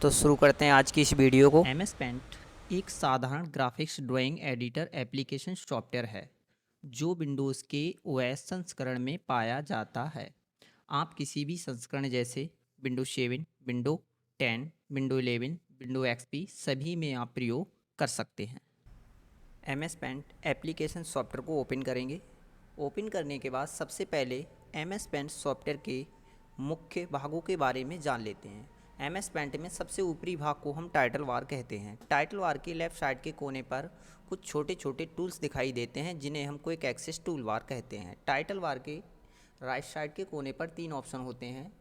तो शुरू करते हैं आज की इस वीडियो को। MS पेंट एक साधारण graphics drawing editor application software है जो विंडोज़ के OS संस्करण में पाया जाता है। आप किसी भी संस्करण जैसे window 7, window 10, window 11, window XP सभी में आप प्रयोग कर सकते हैं। MS पेंट एप्लीकेशन सॉफ्टवेयर को ओपन करेंगे। ओपन करने के बाद सबसे पहले MS पेंट सॉफ्टवेयर के मुख्य भागों के बारे में जान लेते हैं। MS पेंट में सबसे ऊपरी भाग को हम टाइटल बार कहते हैं। टाइटल बार के लेफ्ट साइड के कोने पर कुछ छोटे छोटे टूल्स दिखाई देते हैं जिन्हें हम क्विक एक्सेस टूल बार कहते हैं। टाइटल बार के राइट साइड के कोने पर 3 ऑप्शन होते हैं,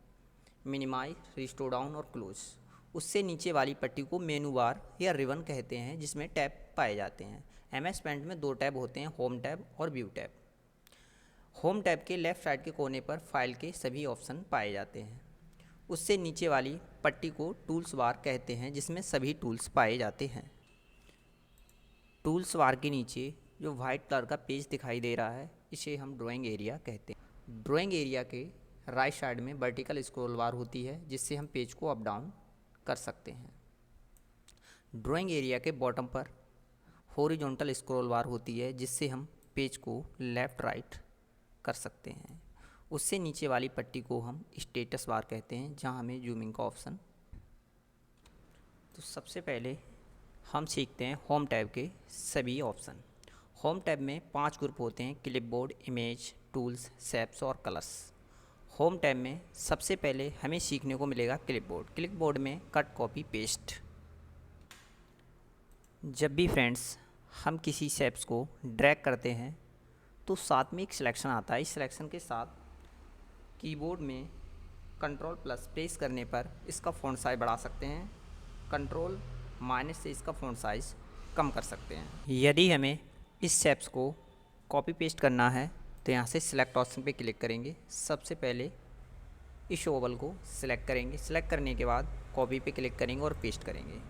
मिनिमाइज, रिस्टोर डाउन और क्लोज। उससे नीचे वाली पट्टी को मेनू बार या रिबन कहते हैं जिसमें टैब पाए जाते हैं। MS पेंट में 2 टैब होते हैं, होम टैब और व्यू टैब। होम टैब के लेफ़्ट साइड के कोने पर फाइल के सभी ऑप्शन पाए जाते हैं। उससे नीचे वाली पट्टी को टूल्स बार कहते हैं जिसमें सभी टूल्स पाए जाते हैं। टूल्स बार के नीचे जो वाइट कलर का पेज दिखाई दे रहा है इसे हम ड्राइंग एरिया कहते हैं। ड्राइंग एरिया के राइट साइड में वर्टिकल स्क्रॉल बार होती है जिससे हम पेज को अप डाउन कर सकते हैं। ड्राइंग एरिया के बॉटम पर हॉरिजॉन्टल स्क्रॉल बार होती है जिससे हम पेज को लेफ़्ट राइट कर सकते हैं। उससे नीचे वाली पट्टी को हम स्टेटस बार कहते हैं जहां हमें जूमिंग का ऑप्शन। तो सबसे पहले हम सीखते हैं होम टैब के सभी ऑप्शन। होम टैब में 5 ग्रुप होते हैं, क्लिपबोर्ड, इमेज, टूल्स, शेप्स और कलर्स। होम टैब में सबसे पहले हमें सीखने को मिलेगा क्लिपबोर्ड। क्लिपबोर्ड में कट, कॉपी, पेस्ट। जब भी फ्रेंड्स हम किसी शेप्स को ड्रैग करते हैं तो साथ में एक सिलेक्शन आता है। इस सिलेक्शन के साथ कीबोर्ड में कंट्रोल प्लस प्रेस करने पर इसका फ़ॉन्ट साइज बढ़ा सकते हैं, कंट्रोल माइनस से इसका फ़ॉन्ट साइज कम कर सकते हैं। यदि हमें इस शेप्स को कॉपी पेस्ट करना है तो यहाँ से सिलेक्ट ऑप्शन पे क्लिक करेंगे। सबसे पहले इस ओवल को सिलेक्ट करेंगे। सिलेक्ट करने के बाद कॉपी पे क्लिक करेंगे और पेस्ट करेंगे।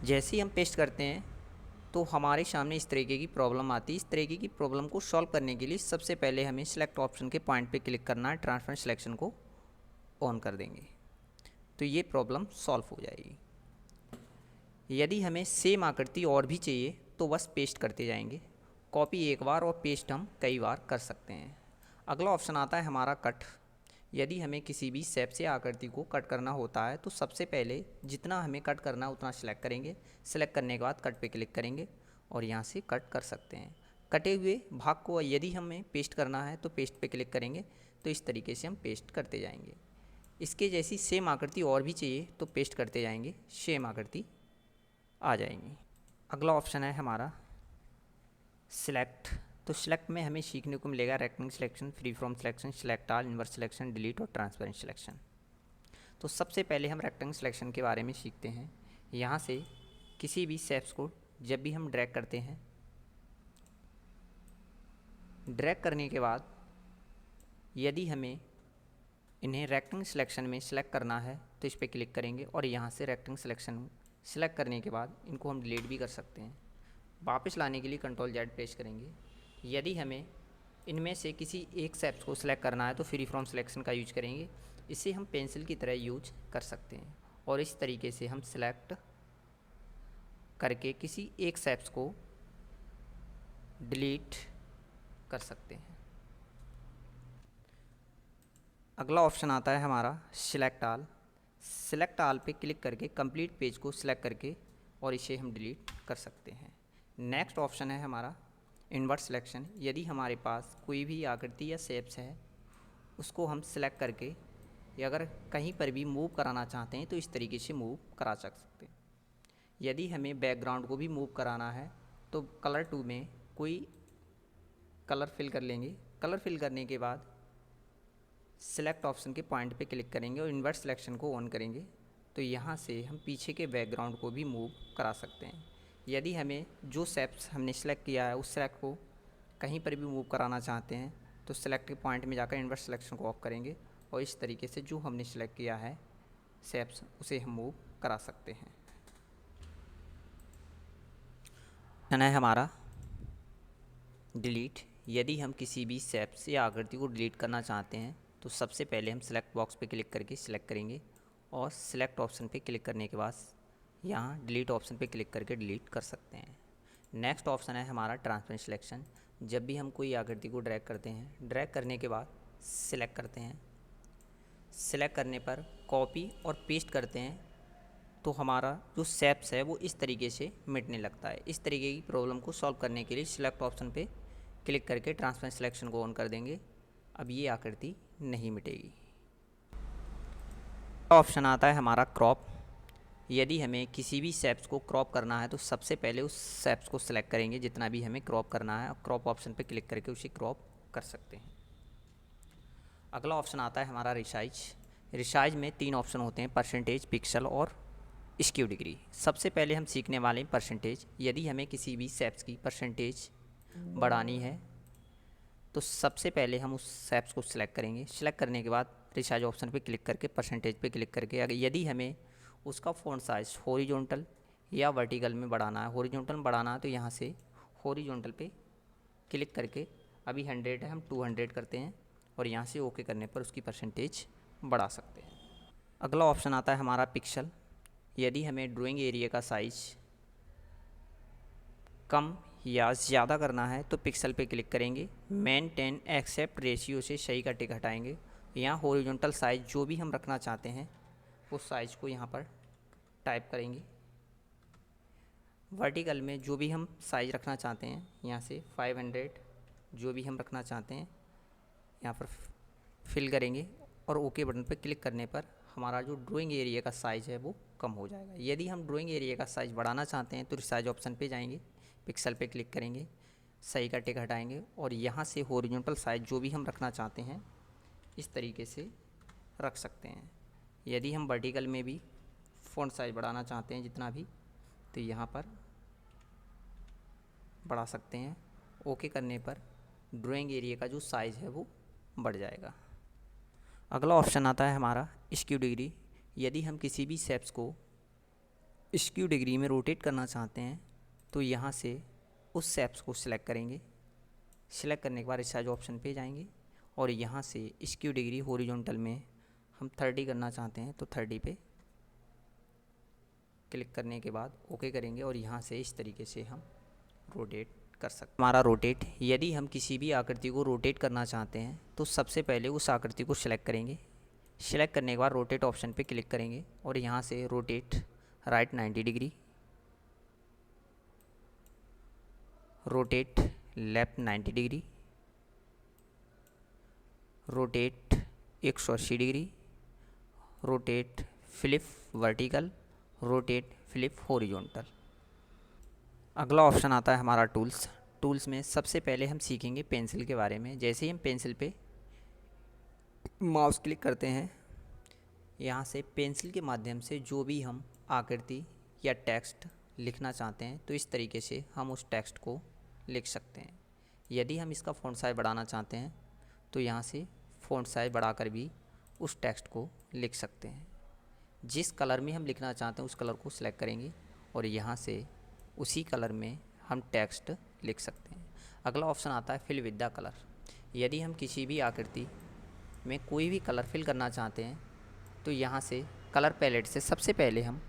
जैसे ही हम पेस्ट करते हैं तो हमारे सामने इस तरीके की प्रॉब्लम आती है। इस तरीके की प्रॉब्लम को सॉल्व करने के लिए सबसे पहले हमें सिलेक्ट ऑप्शन के पॉइंट पे क्लिक करना है, ट्रांसपेरेंट सिलेक्शन को ऑन कर देंगे तो ये प्रॉब्लम सॉल्व हो जाएगी। यदि हमें सेम आकृति और भी चाहिए तो बस पेस्ट करते जाएंगे। कॉपी एक बार और पेस्ट हम कई बार कर सकते हैं। अगला ऑप्शन आता है हमारा कट। यदि हमें किसी भी शेप से आकृति को कट करना होता है तो सबसे पहले जितना हमें कट करना है उतना सिलेक्ट करेंगे। सिलेक्ट करने के बाद कट पे क्लिक करेंगे और यहाँ से कट कर सकते हैं। कटे हुए भाग को यदि हमें पेस्ट करना है तो पेस्ट पे क्लिक करेंगे तो इस तरीके से हम पेस्ट करते जाएंगे। इसके जैसी सेम आकृति और भी चाहिए तो पेस्ट करते जाएंगे, सेम आकृति आ जाएंगी। अगला ऑप्शन है हमारा सिलेक्ट। तो सिलेक्ट में हमें सीखने को मिलेगा rectangle selection, free from selection, select all, inverse selection, delete और ट्रांसपेरेंट सिलेक्शन। तो सबसे पहले हम रेक्टेंगल सिलेक्शन के बारे में सीखते हैं। यहाँ से किसी भी शेप्स को जब भी हम ड्रैग करते हैं, ड्रैग करने के बाद यदि हमें इन्हें रेक्टेंगल सिलेक्शन में सिलेक्ट करना है तो इस पर क्लिक करेंगे और यहाँ से रेक्टेंगल सिलेक्शन सिलेक्ट करने के बाद इनको हम डिलीट भी कर सकते हैं। वापस लाने के लिए कंट्रोल Z प्रेस करेंगे। यदि हमें इनमें से किसी एक शेप्स को सिलेक्ट करना है तो फ्री फ्रॉम सिलेक्शन का यूज करेंगे। इसे हम पेंसिल की तरह यूज कर सकते हैं और इस तरीके से हम सिलेक्ट करके किसी एक शेप्स को डिलीट कर सकते हैं। अगला ऑप्शन आता है हमारा सिलेक्ट ऑल। सिलेक्ट ऑल पे क्लिक करके कंप्लीट पेज को सिलेक्ट करके और इसे हम डिलीट कर सकते हैं। नेक्स्ट ऑप्शन है हमारा इन्वर्स सिलेक्शन। यदि हमारे पास कोई भी आकृति या शेप्स है उसको हम सिलेक्ट करके या अगर कहीं पर भी मूव कराना चाहते हैं तो इस तरीके से मूव करा सकते हैं। यदि हमें बैकग्राउंड को भी मूव कराना है तो कलर टू में कोई कलर फिल कर लेंगे। कलर फिल करने के बाद सिलेक्ट ऑप्शन के पॉइंट पे क्लिक करेंगे और इन्वर्स सिलेक्शन को ऑन करेंगे तो यहाँ से हम पीछे के बैकग्राउंड को भी मूव करा सकते हैं। यदि हमें जो शेप्स हमने सेलेक्ट किया है उस सेलेक्ट को कहीं पर भी मूव कराना चाहते हैं तो सेलेक्ट के पॉइंट में जाकर इन्वर्स सिलेक्शन को ऑफ करेंगे और इस तरीके से जो हमने सेलेक्ट किया है शेप्स उसे हम मूव करा सकते हैं। है हमारा डिलीट। यदि हम किसी भी शेप्स या आकृति को डिलीट करना चाहते हैं तो सबसे पहले हम सेलेक्ट बॉक्स पे क्लिक करके सिलेक्ट करेंगे और सिलेक्ट ऑप्शन पे क्लिक करने के बाद यहाँ डिलीट ऑप्शन पे क्लिक करके डिलीट कर सकते हैं। नेक्स्ट ऑप्शन है हमारा ट्रांसपेरेंट सिलेक्शन। जब भी हम कोई आकृति को ड्रैग करते हैं, ड्रैग करने के बाद सिलेक्ट करते हैं, सिलेक्ट करने पर कॉपी और पेस्ट करते हैं तो हमारा जो शेप्स है वो इस तरीके से मिटने लगता है। इस तरीके की प्रॉब्लम को सॉल्व करने के लिए सिलेक्ट ऑप्शन पे क्लिक करके ट्रांसपेरेंट सिलेक्शन को ऑन कर देंगे। अब ये आकृति नहीं मिटेगी। ऑप्शन आता है हमारा क्रॉप। यदि हमें किसी भी शेप्स को क्रॉप करना है तो सबसे पहले उस शेप्स को सिलेक्ट करेंगे जितना भी हमें क्रॉप करना है, और क्रॉप ऑप्शन पे क्लिक करके उसे क्रॉप कर सकते हैं। अगला ऑप्शन आता है हमारा रिसाइज। रिसाइज में 3 ऑप्शन होते हैं, परसेंटेज, पिक्सल और स्क्यू डिग्री। सबसे पहले हम सीखने वाले हैं परसेंटेज। यदि हमें किसी भी शेप्स की परसेंटेज बढ़ानी है तो सबसे पहले हम उस शेप्स को सिलेक्ट करेंगे। सिलेक्ट करने के बाद रिसाइज ऑप्शन पे क्लिक करके परसेंटेज पे क्लिक करके अगर यदि हमें उसका फ़ॉन्ट साइज़ हॉरिजॉन्टल या वर्टिकल में बढ़ाना है, हॉरिजॉन्टल में बढ़ाना है तो यहाँ से हॉरिजॉन्टल पे क्लिक करके अभी 100 है, हम 200 करते हैं और यहाँ से ओके करने पर उसकी परसेंटेज बढ़ा सकते हैं। अगला ऑप्शन आता है हमारा पिक्सल। यदि हमें ड्राइंग एरिया का साइज़ कम या ज़्यादा करना है तो पिक्सल पे क्लिक करेंगे, मेंटेन एक्सेप्ट रेशियो से सही का टिक हटाएंगे। यहाँ हॉरिजॉन्टल साइज़ जो भी हम रखना चाहते हैं उस साइज़ को यहाँ पर टाइप करेंगे। वर्टिकल में जो भी हम साइज़ रखना चाहते हैं यहाँ से 500 जो भी हम रखना चाहते हैं यहाँ पर फिल करेंगे और ओके बटन पर क्लिक करने पर हमारा जो ड्राइंग एरिया का साइज़ है वो कम हो जाएगा। यदि हम ड्राइंग एरिया का साइज़ बढ़ाना चाहते हैं तो साइज ऑप्शन पे जाएंगे, पिक्सल पे क्लिक करेंगे, सही का टिक हटाएंगे और यहाँ से हॉरिजॉन्टल साइज़ जो भी हम रखना चाहते हैं इस तरीके से रख सकते हैं। यदि हम वर्टिकल में भी फ़ॉन्ट साइज़ बढ़ाना चाहते हैं जितना भी तो यहाँ पर बढ़ा सकते हैं। ओके करने पर ड्राइंग एरिया का जो साइज़ है वो बढ़ जाएगा। अगला ऑप्शन आता है हमारा स्क्यू डिग्री। यदि हम किसी भी शेप्स को स्क्यू डिग्री में रोटेट करना चाहते हैं तो यहाँ से उस शेप्स को सिलेक्ट करेंगे। सिलेक्ट करने के बाद रिसाइज ऑप्शन पे जाएंगे और यहाँ से स्क्यू डिग्री हॉरिजॉन्टल में हम 30 करना चाहते हैं तो 30 पे क्लिक करने के बाद ओके करेंगे और यहाँ से इस तरीके से हम रोटेट कर सकते हैं। हमारा रोटेट, यदि हम किसी भी आकृति को रोटेट करना चाहते हैं तो सबसे पहले उस आकृति को सिलेक्ट करेंगे। सिलेक्ट करने के बाद रोटेट ऑप्शन पे क्लिक करेंगे और यहाँ से rotate right 90 degree, rotate left 90 degree, rotate 180 degree, rotate flip vertical, rotate flip horizontal. अगला ऑप्शन आता है हमारा टूल्स। टूल्स में सबसे पहले हम सीखेंगे पेंसिल के बारे में। जैसे ही हम पेंसिल पे माउस क्लिक करते हैं यहाँ से पेंसिल के माध्यम से जो भी हम आकृति या टेक्स्ट लिखना चाहते हैं तो इस तरीके से हम उस टेक्स्ट को लिख सकते हैं। यदि हम इसका फ़ॉन्ट साइज बढ़ाना चाहते हैं तो यहाँ से फ़ॉन्ट साइज बढ़ाकर भी उस टेक्स्ट को लिख सकते हैं। जिस कलर में हम लिखना चाहते हैं उस कलर को सिलेक्ट करेंगे और यहाँ से उसी कलर में हम टेक्स्ट लिख सकते हैं। अगला ऑप्शन आता है फिल विद द कलर। यदि हम किसी भी आकृति में कोई भी कलर फिल करना चाहते हैं तो यहाँ से कलर पैलेट से सबसे पहले हम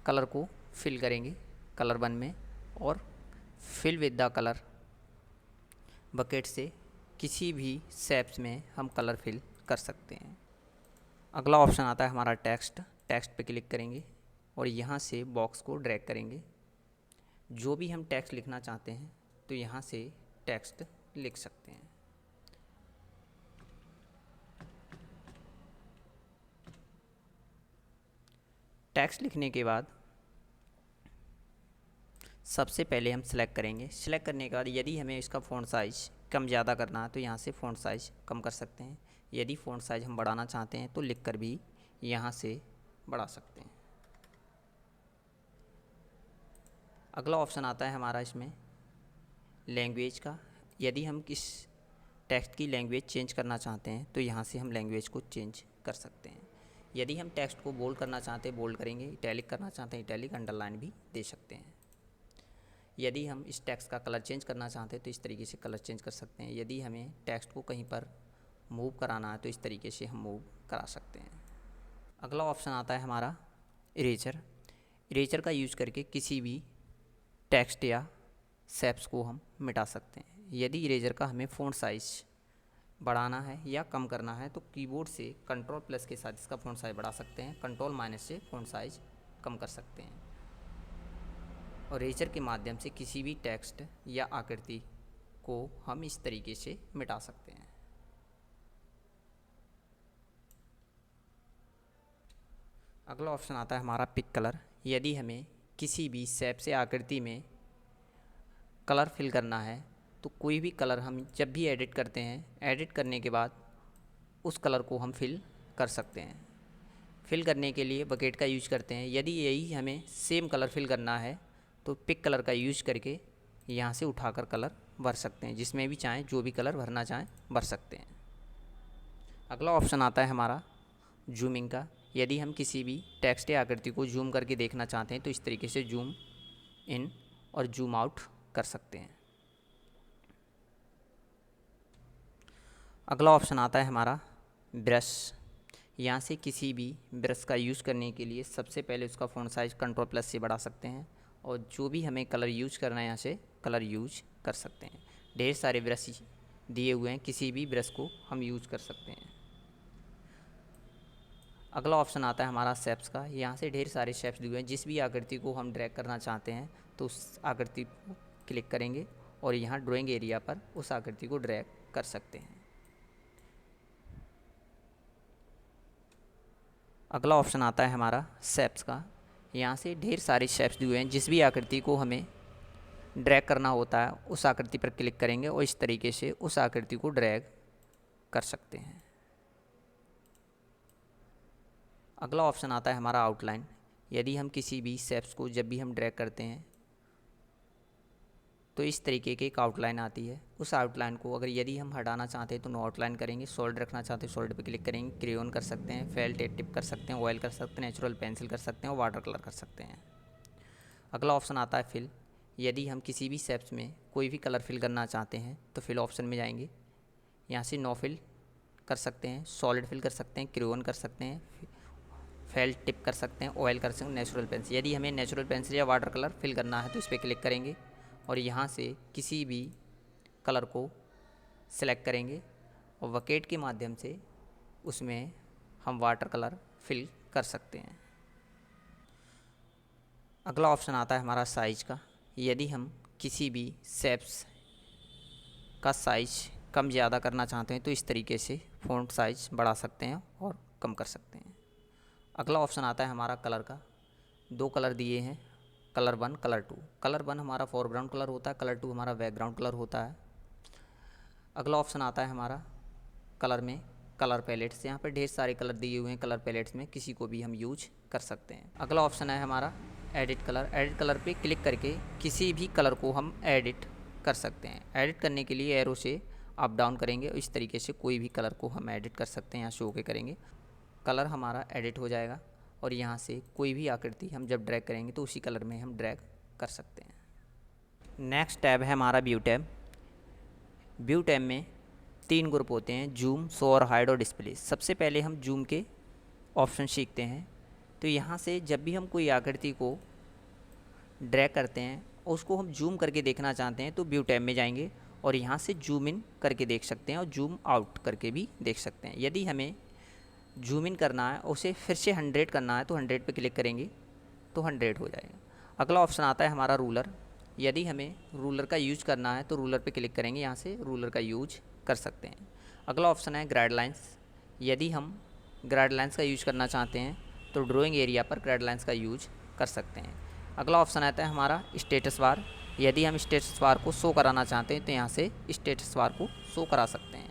कलर को फिल करेंगे कलर 1 में और fill with the colour bucket से किसी भी शेप्स में हम कलर फिल कर सकते हैं। अगला ऑप्शन आता है हमारा टेक्स्ट। टेक्स्ट पे क्लिक करेंगे और यहाँ से बॉक्स को ड्रैग करेंगे। जो भी हम टेक्स्ट लिखना चाहते हैं तो यहाँ से टेक्स्ट लिख सकते हैं। टेक्स्ट लिखने के बाद सबसे पहले हम सिलेक्ट करेंगे। सिलेक्ट करने के बाद यदि हमें इसका फ़ॉन्ट साइज़ कम ज़्यादा करना है तो यहाँ से फ़ॉन्ट साइज़ कम कर सकते हैं। यदि फ़ॉन्ट साइज़ हम बढ़ाना चाहते हैं तो लिखकर भी यहाँ से बढ़ा सकते हैं। अगला ऑप्शन आता है हमारा इसमें लैंग्वेज का। यदि हम किस टेक्स्ट की लैंग्वेज चेंज करना चाहते हैं तो यहाँ से हम लैंग्वेज को चेंज कर सकते हैं। यदि हम टेक्स्ट को बोल्ड करना चाहते हैं बोल्ड करेंगे, इटैलिक करना चाहते हैं इटैलिक, अंडरलाइन भी दे सकते हैं। यदि हम इस टेक्स्ट का कलर चेंज करना चाहते हैं तो इस तरीके से कलर चेंज कर सकते हैं। यदि हमें टेक्स्ट को कहीं पर मूव कराना है तो इस तरीके से हम मूव करा सकते हैं। अगला ऑप्शन आता है हमारा इरेजर। इरेजर का यूज करके किसी भी टेक्स्ट या शेप्स को हम मिटा सकते हैं। यदि इरेजर का हमें फ़ॉन्ट साइज बढ़ाना है या कम करना है तो कीबोर्ड से कंट्रोल प्लस के साथ इसका फ़ॉन्ट साइज बढ़ा सकते हैं, कंट्रोल माइनस से फ़ॉन्ट साइज कम कर सकते हैं। और इरेजर के माध्यम से किसी भी टेक्स्ट या आकृति को हम इस तरीके से मिटा सकते हैं। अगला ऑप्शन आता है हमारा पिक कलर। यदि हमें किसी भी शेप से आकृति में कलर फिल करना है तो कोई भी कलर हम जब भी एडिट करते हैं, एडिट करने के बाद उस कलर को हम फिल कर सकते हैं। फिल करने के लिए बकेट का यूज करते हैं। यदि यही हमें सेम कलर फिल करना है तो पिक कलर का यूज करके यहाँ से उठाकर कलर भर सकते हैं, जिसमें भी चाहें, जो भी कलर भरना चाहें भर सकते हैं। अगला ऑप्शन आता है हमारा जूमिंग का। यदि हम किसी भी टेक्स्ट या आकृति को जूम करके देखना चाहते हैं तो इस तरीके से जूम इन और जूम आउट कर सकते हैं। अगला ऑप्शन आता है हमारा ब्रश। यहाँ से किसी भी ब्रश का यूज़ करने के लिए सबसे पहले उसका फ़ॉन्ट साइज कंट्रोल प्लस से बढ़ा सकते हैं और जो भी हमें कलर यूज करना है यहाँ से कलर यूज कर सकते हैं। ढेर सारे ब्रश दिए हुए हैं, किसी भी ब्रश को हम यूज कर सकते हैं। अगला ऑप्शन आता है हमारा शेप्स का। यहाँ से ढेर सारे शेप्स दिए हुए हैं, जिस भी आकृति को हम ड्रैग करना चाहते हैं तो उस आकृति को क्लिक करेंगे और यहाँ ड्राइंग एरिया पर उस आकृति को ड्रैग कर सकते हैं। अगला ऑप्शन आता है हमारा शेप्स का। यहाँ से ढेर सारे शेप्स दिए हुए हैं, जिस भी आकृति को हमें ड्रैग करना होता है उस आकृति पर क्लिक करेंगे और इस तरीके से उस आकृति को ड्रैग कर सकते हैं। अगला ऑप्शन आता है हमारा आउटलाइन। यदि हम किसी भी शेप्स को जब भी हम ड्रैग करते हैं तो इस तरीके की एक आउटलाइन आती है। उस आउटलाइन को अगर यदि हम हटाना चाहते हैं तो नो आउटलाइन करेंगे, सॉलिड रखना चाहते हैं सॉलिड पे क्लिक करेंगे, क्रेयॉन कर सकते हैं, फेल्ट टिप कर सकते हैं, ऑयल कर सकते हैं, नेचुरल पेंसिल कर सकते हैं और वाटर कलर कर सकते हैं। अगला ऑप्शन आता है फिल। यदि हम किसी भी शेप्स में कोई भी कलर फिल करना चाहते हैं तो फिल ऑप्शन में जाएंगे, यहाँ से नो फिल कर सकते हैं, सॉलिड फिल कर सकते हैं, क्रेयॉन कर सकते हैं, फेल्ट टिप कर सकते हैं, ऑयल कर सकते हैं, नेचुरल पेंसिल। यदि हमें नेचुरल पेंसिल या वाटर कलर फिल करना है तो इस पर क्लिक करेंगे और यहाँ से किसी भी कलर को सिलेक्ट करेंगे और बकेट के माध्यम से उसमें हम वाटर कलर फिल कर सकते हैं। अगला ऑप्शन आता है हमारा साइज का। यदि हम किसी भी शेप्स का साइज कम ज़्यादा करना चाहते हैं तो इस तरीके से फ़ॉन्ट साइज बढ़ा सकते हैं और कम कर सकते हैं। अगला ऑप्शन आता है हमारा कलर का। दो कलर दिए हैं, कलर 1 कलर 2। कलर 1 हमारा फोरग्राउंड कलर होता है, कलर 2 हमारा बैकग्राउंड कलर होता है। अगला ऑप्शन आता है हमारा कलर में कलर पैलेट्स। यहाँ पर ढेर सारे कलर दिए हुए हैं, कलर पैलेट्स में किसी को भी हम यूज कर सकते हैं। अगला ऑप्शन है हमारा एडिट कलर। एडिट कलर पे क्लिक करके किसी भी कलर को हम एडिट कर सकते हैं। एडिट करने के लिए एरो से अप डाउन करेंगे और इस तरीके से कोई भी कलर को हम एडिट कर सकते हैं। यहाँ शो के करेंगे, कलर हमारा एडिट हो जाएगा और यहाँ से कोई भी आकृति हम जब ड्रैग करेंगे तो उसी कलर में हम ड्रैग कर सकते हैं। नेक्स्ट टैब है हमारा व्यू टैब। व्यू टैब में 3 ग्रुप होते हैं, जूम, शो और हाइड और डिस्प्ले। सबसे पहले हम जूम के ऑप्शन सीखते हैं। तो यहाँ से जब भी हम कोई आकृति को ड्रैग करते हैं और उसको हम जूम करके देखना चाहते हैं तो व्यू टैब में जाएंगे और यहाँ से जूम इन करके देख सकते हैं और जूम आउट करके भी देख सकते हैं। यदि हमें जूम इन करना है उसे फिर से 100 करना है तो 100 पे क्लिक करेंगे तो 100 हो जाएगा। अगला ऑप्शन आता है हमारा रूलर। यदि हमें रूलर का यूज करना है तो रूलर पे क्लिक करेंगे, यहाँ से रूलर का यूज कर सकते हैं। अगला ऑप्शन है गाइडलाइंस। यदि हम गाइडलाइंस का यूज करना चाहते हैं तो ड्राइंग एरिया पर गाइडलाइंस का यूज कर सकते हैं। अगला ऑप्शन आता है हमारा स्टेटस बार। यदि हम स्टेटस बार को शो कराना चाहते हैं तो यहाँ से स्टेटस बार को शो करा सकते हैं।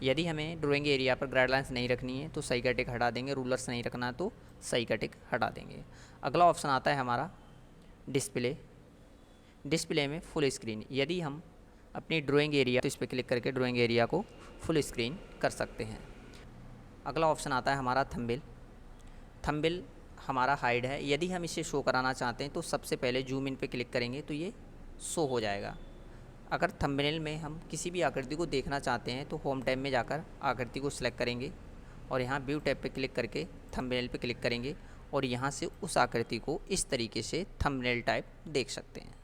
यदि हमें ड्राइंग एरिया पर गाइडलाइंस नहीं रखनी है तो सही का टिक हटा देंगे, रूलर्स नहीं रखना है तो सही का टिक हटा देंगे। अगला ऑप्शन आता है हमारा डिस्प्ले। डिस्प्ले में फुल स्क्रीन। यदि हम अपनी ड्राइंग एरिया तो इस पर क्लिक करके ड्राइंग एरिया को फुल स्क्रीन कर सकते हैं। अगला ऑप्शन आता है हमारा थंबनेल। थंबनेल हमारा हाइड है। यदि हम इसे शो कराना चाहते हैं तो सबसे पहले जूम इन पे क्लिक करेंगे तो ये शो हो जाएगा। अगर थंबनेल में हम किसी भी आकृति को देखना चाहते हैं तो होम टैब में जाकर आकृति को सिलेक्ट करेंगे और यहाँ व्यू टैब पे क्लिक करके थंबनेल पे क्लिक करेंगे और यहाँ से उस आकृति को इस तरीके से थंबनेल टाइप देख सकते हैं।